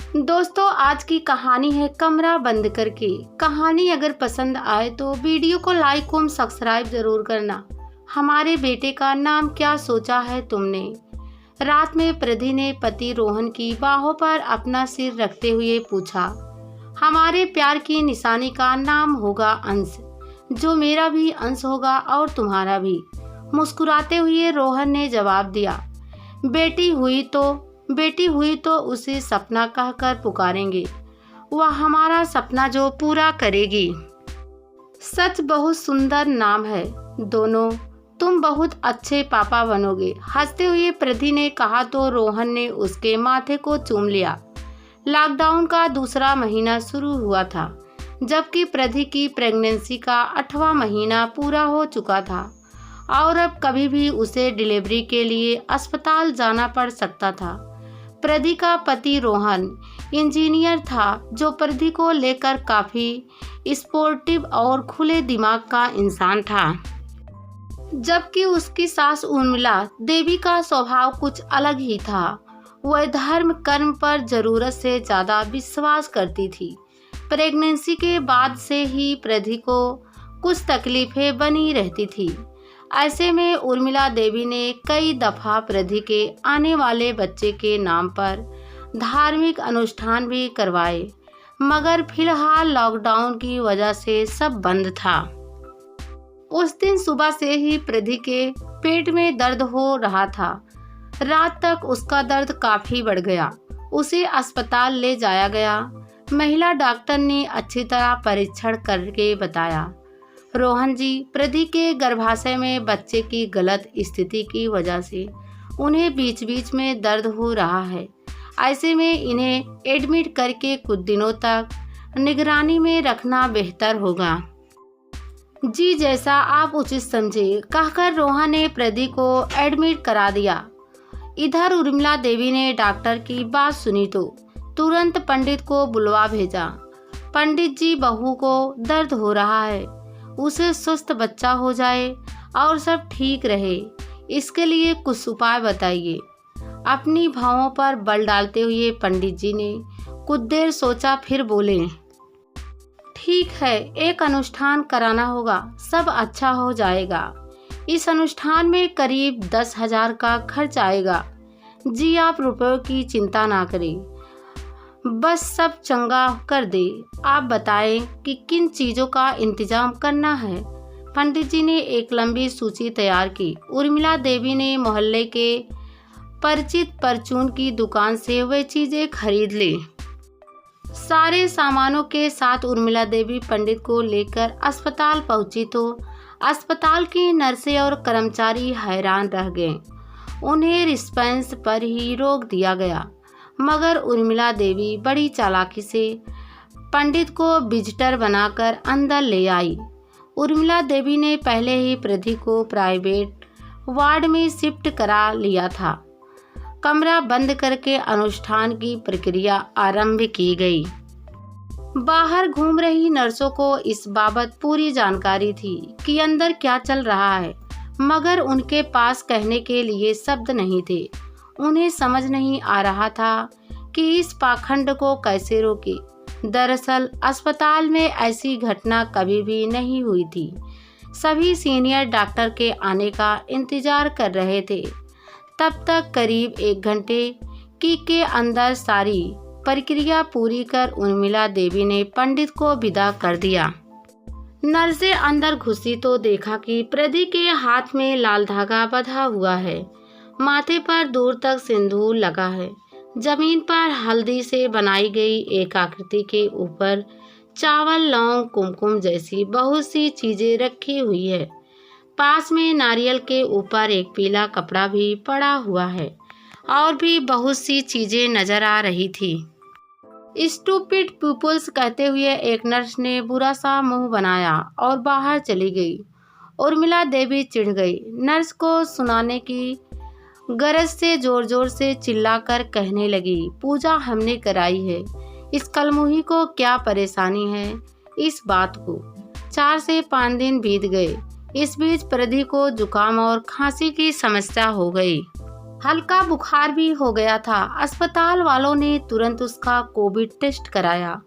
दोस्तों, आज की कहानी है कमरा बंद करके। कहानी अगर पसंद आए तो वीडियो को लाइक और सब्सक्राइब जरूर करना। हमारे बेटे का नाम क्या सोचा है तुमने? रात में प्रधि ने पति रोहन की बाहों पर अपना सिर रखते हुए पूछा। हमारे प्यार की निशानी का नाम होगा अंश, जो मेरा भी अंश होगा और तुम्हारा भी। मुस्कुराते हुए रोहन ने जवाब दिया। बेटी हुई तो उसे सपना कहकर पुकारेंगे। वह हमारा सपना जो पूरा करेगी। सच बहुत सुंदर नाम है दोनों, तुम बहुत अच्छे पापा बनोगे। हंसते हुए प्रधि ने कहा तो रोहन ने उसके माथे को चूम लिया। लॉकडाउन का दूसरा महीना शुरू हुआ था, जबकि प्रधि की प्रेगनेंसी का 8वां महीना पूरा हो चुका था और अब कभी भी उसे डिलीवरी के लिए अस्पताल जाना पड़ सकता था। प्रधि का पति रोहन इंजीनियर था, जो प्रधि को लेकर काफी स्पोर्टिव और खुले दिमाग का इंसान था, जबकि उसकी सास उर्मिला देवी का स्वभाव कुछ अलग ही था। वह धर्म कर्म पर जरूरत से ज्यादा विश्वास करती थी। प्रेगनेंसी के बाद से ही प्रधि को कुछ तकलीफें बनी रहती थी। ऐसे में उर्मिला देवी ने कई दफा प्रधि के आने वाले बच्चे के नाम पर धार्मिक अनुष्ठान भी करवाए, मगर फिलहाल लॉकडाउन की वजह से सब बंद था। उस दिन सुबह से ही प्रधि के पेट में दर्द हो रहा था। रात तक उसका दर्द काफी बढ़ गया। उसे अस्पताल ले जाया गया। महिला डॉक्टर ने अच्छी तरह परीक्षण करके बताया, रोहन जी, प्रधि के गर्भाशय में बच्चे की गलत स्थिति की वजह से उन्हें बीच बीच में दर्द हो रहा है। ऐसे में इन्हें एडमिट करके कुछ दिनों तक निगरानी में रखना बेहतर होगा। जी, जैसा आप उचित समझे, कहकर रोहन ने प्रधि को एडमिट करा दिया। इधर उर्मिला देवी ने डॉक्टर की बात सुनी तो तुरंत पंडित को बुलवा भेजा। पंडित जी, बहू को दर्द हो रहा है, उसे स्वस्थ बच्चा हो जाए और सब ठीक रहे, इसके लिए कुछ उपाय बताइए। अपनी भावों पर बल डालते हुए पंडित जी ने कुछ देर सोचा, फिर बोले, ठीक है, एक अनुष्ठान कराना होगा, सब अच्छा हो जाएगा। इस अनुष्ठान में करीब 10,000 का खर्च आएगा। जी, आप रुपयों की चिंता ना करें, बस सब चंगा कर दे। आप बताएं कि किन चीजों का इंतजाम करना है। पंडित जी ने एक लंबी सूची तैयार की। उर्मिला देवी ने मोहल्ले के परिचित परचून की दुकान से वे चीजें खरीद ली। सारे सामानों के साथ उर्मिला देवी पंडित को लेकर अस्पताल पहुंची तो अस्पताल की नर्सें और कर्मचारी हैरान रह गए। उन्हें रिस्पेंस पर ही रोक दिया गया, मगर उर्मिला देवी बड़ी चालाकी से पंडित को विजिटर बनाकर अंदर ले आई। उर्मिला देवी ने पहले ही प्रधि को प्राइवेट वार्ड में शिफ्ट करा लिया था। कमरा बंद करके अनुष्ठान की प्रक्रिया आरंभ की गई। बाहर घूम रही नर्सों को इस बाबत पूरी जानकारी थी कि अंदर क्या चल रहा है, मगर उनके पास कहने के लिए शब्द नहीं थे। उन्हें समझ नहीं आ रहा था कि इस पाखंड को कैसे रोके। दरअसल अस्पताल में ऐसी घटना कभी भी नहीं हुई थी। सभी सीनियर डॉक्टर के आने का इंतजार कर रहे थे। तब तक करीब 1 घंटे के अंदर सारी प्रक्रिया पूरी कर उर्मिला देवी ने पंडित को विदा कर दिया। नर्सें अंदर घुसी तो देखा कि प्रधि के हाथ में लाल धागा बंधा हुआ है। माथे पर दूर तक सिंदूर लगा है। जमीन पर हल्दी से बनाई गई एक आकृति के ऊपर चावल, लौंग, कुमकुम जैसी बहुत सी चीजें रखी हुई है। पास में नारियल के ऊपर एक पीला कपड़ा भी पड़ा हुआ है और भी बहुत सी चीजें नजर आ रही थी। स्टूपिड पीपल्स कहते हुए एक नर्स ने बुरा सा मुंह बनाया और बाहर चली गई। उर्मिला देवी चिढ़ गई। नर्स को सुनाने की गरज से जोर जोर से चिल्लाकर कहने लगी, पूजा हमने कराई है, इस कलमुही को क्या परेशानी है इस बात को। 4 से 5 दिन बीत गए। इस बीच प्रधि को जुकाम और खांसी की समस्या हो गई। हल्का बुखार भी हो गया था। अस्पताल वालों ने तुरंत उसका कोविड टेस्ट कराया।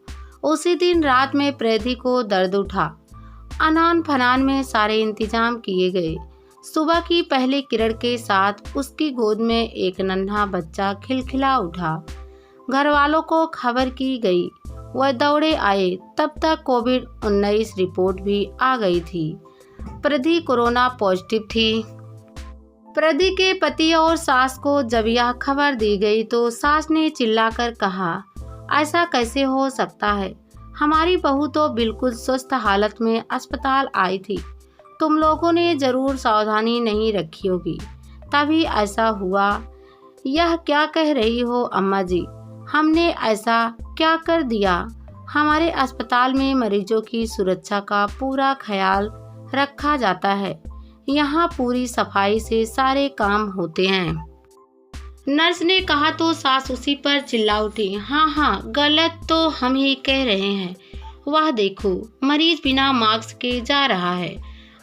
उसी दिन रात में प्रेदी को दर्द उठा। अनान फनान में सारे इंतजाम किए गए। सुबह की पहली किरण के साथ उसकी गोद में एक नन्हा बच्चा खिलखिला उठा। घर वालों को खबर की गई। वह दौड़े आए। तब तक कोविड-19 रिपोर्ट भी आ गई थी। प्रदी कोरोना पॉजिटिव थी। प्रदी के पति और सास को जब यह खबर दी गई तो सास ने चिल्लाकर कहा, ऐसा कैसे हो सकता है? हमारी बहू तो बिल्कुल स्वस्थ हालत में अस्पताल आई थी। तुम लोगों ने जरूर सावधानी नहीं रखी होगी, तभी ऐसा हुआ। यह क्या कह रही हो अम्मा जी? हमने ऐसा क्या कर दिया? हमारे अस्पताल में मरीजों की सुरक्षा का पूरा ख्याल रखा जाता है। यहाँ पूरी सफाई से सारे काम होते हैं। नर्स ने कहा तो सास उसी पर चिल्ला उठी, हाँ, गलत तो हम ही कह रहे हैं। वह देखो, मरीज बिना मास्क के जा रहा है।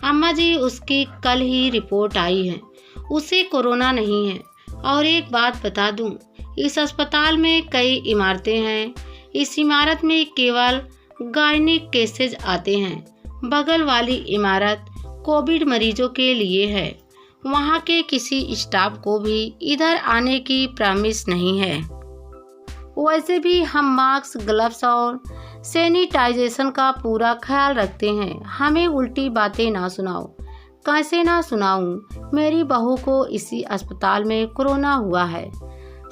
अम्मा जी, उसकी कल ही रिपोर्ट आई है। उसे कोरोना नहीं है। और एक बात बता दूं, इस अस्पताल में कई इमारतें हैं। इस इमारत में केवल गायनिक केसेज आते हैं। बगल वाली इमारत कोविड मरीजों के लिए है। वहाँ के किसी स्टाफ को भी इधर आने की प्रॉमिस नहीं है। वैसे भी हम मास्क, ग्लव्स और सैनिटाइजेशन का पूरा ख्याल रखते हैं। हमें उल्टी बातें ना सुनाओ। कैसे ना सुनाऊं? मेरी बहू को इसी अस्पताल में कोरोना हुआ है।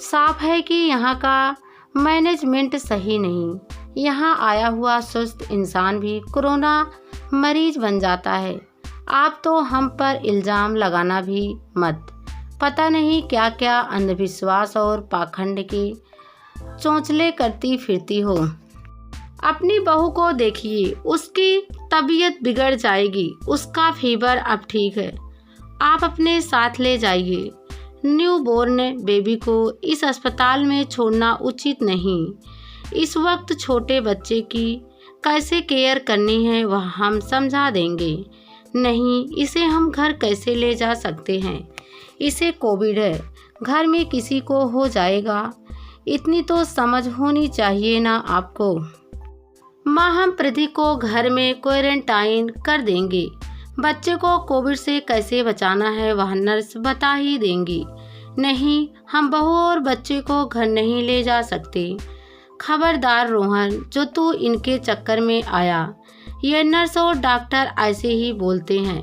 साफ है कि यहाँ का मैनेजमेंट सही नहीं। यहाँ आया हुआ स्वस्थ इंसान भी कोरोना मरीज बन जाता है। आप तो हम पर इल्ज़ाम लगाना भी मत। पता नहीं क्या क्या अंधविश्वास और पाखंड की चोंचले करती फिरती हो। अपनी बहू को देखिए, उसकी तबीयत बिगड़ जाएगी। उसका फीवर अब ठीक है। आप अपने साथ ले जाइए। न्यू बोर्न बेबी को इस अस्पताल में छोड़ना उचित नहीं। इस वक्त छोटे बच्चे की कैसे केयर करनी है वह हम समझा देंगे। नहीं, इसे हम घर कैसे ले जा सकते हैं? इसे कोविड है, घर में किसी को हो जाएगा। इतनी तो समझ होनी चाहिए ना आपको। माँ, हम प्रदी को घर में क्वारंटाइन कर देंगे। बच्चे को कोविड से कैसे बचाना है वह नर्स बता ही देंगी। नहीं, हम बहू और बच्चे को घर नहीं ले जा सकते। खबरदार रोहन, जो तू इनके चक्कर में आया। ये नर्स और डॉक्टर ऐसे ही बोलते हैं,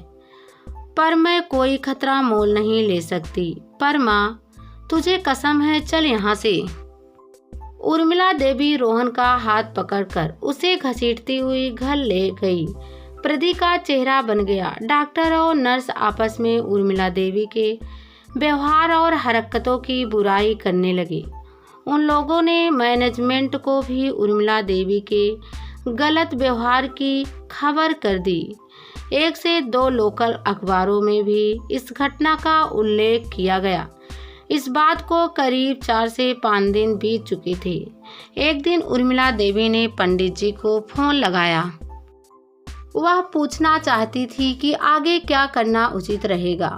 पर मैं कोई खतरा मोल नहीं ले सकती। पर माँ, तुझे कसम है, चल यहाँ से। उर्मिला देवी रोहन का हाथ पकड़कर उसे घसीटती हुई घर ले गई। प्रदी का चेहरा बन गया। डॉक्टर और नर्स आपस में उर्मिला देवी के व्यवहार और हरकतों की बुराई करने लगे। उन लोगों ने मैनेजमेंट को भी उर्मिला देवी के गलत व्यवहार की खबर कर दी। 1 से 2 लोकल अखबारों में भी इस घटना का उल्लेख किया गया। इस बात को करीब 4 से 5 दिन बीत चुके थे। एक दिन उर्मिला देवी ने पंडित जी को फोन लगाया। वह पूछना चाहती थी कि आगे क्या करना उचित रहेगा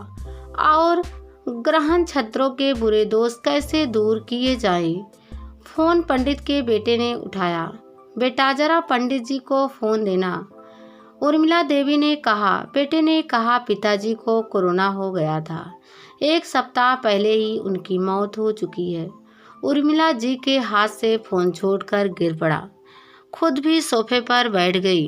और ग्रहण छत्रों के बुरे दोष कैसे दूर किए जाएं। फोन पंडित के बेटे ने उठाया। बेटा, जरा पंडित जी को फोन देना। उर्मिला देवी ने कहा। बेटे ने कहा, पिताजी को कोरोना हो गया था। 1 सप्ताह पहले ही उनकी मौत हो चुकी है। उर्मिला जी के हाथ से फोन छोड़कर गिर पड़ा। खुद भी सोफे पर बैठ गई।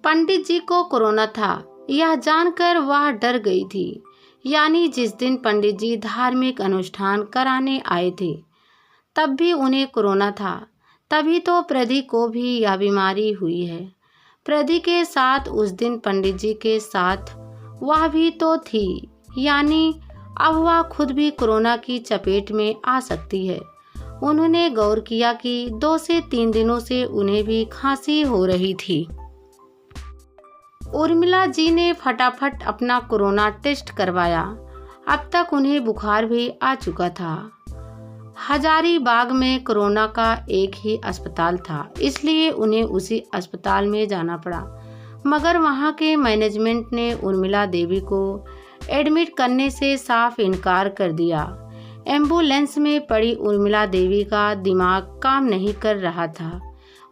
पंडित जी को कोरोना था, यह जानकर वह डर गई थी। यानी जिस दिन पंडित जी धार्मिक अनुष्ठान कराने आए थे तब भी उन्हें कोरोना था। तभी तो प्रदी को भी यह बीमारी हुई है। प्रदी के साथ उस दिन पंडित जी के साथ वह भी तो थी। यानी अब वह खुद भी कोरोना की चपेट में आ सकती है। उन्होंने गौर किया कि 2 से 3 दिनों से उन्हें भी खांसी हो रही थी। उर्मिला जी ने फटाफट अपना कोरोना टेस्ट करवाया। अब तक उन्हें बुखार भी आ चुका था। हजारीबाग में कोरोना का एक ही अस्पताल था, इसलिए उन्हें उसी अस्पताल में जाना पड़ा। मगर वहां के मैनेजमेंट ने उर्मिला देवी को एडमिट करने से साफ इनकार कर दिया। एम्बुलेंस में पड़ी उर्मिला देवी का दिमाग काम नहीं कर रहा था।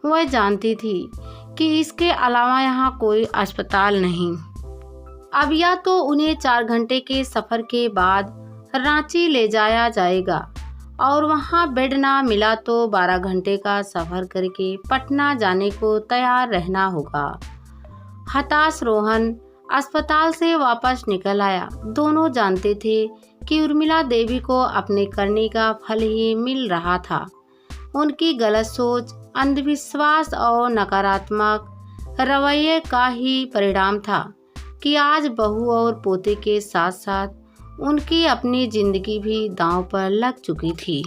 वह जानती थी कि इसके अलावा यहाँ कोई अस्पताल नहीं। अब या तो उन्हें 4 घंटे के सफ़र के बाद रांची ले जाया जाएगा और वहाँ बेड ना मिला तो 12 घंटे का सफ़र करके पटना जाने को तैयार रहना होगा। हताश रोहन अस्पताल से वापस निकल आया। दोनों जानते थे कि उर्मिला देवी को अपने करने का फल ही मिल रहा था। उनकी गलत सोच, अंधविश्वास और नकारात्मक रवैये का ही परिणाम था कि आज बहू और पोते के साथ साथ उनकी अपनी जिंदगी भी दांव पर लग चुकी थी।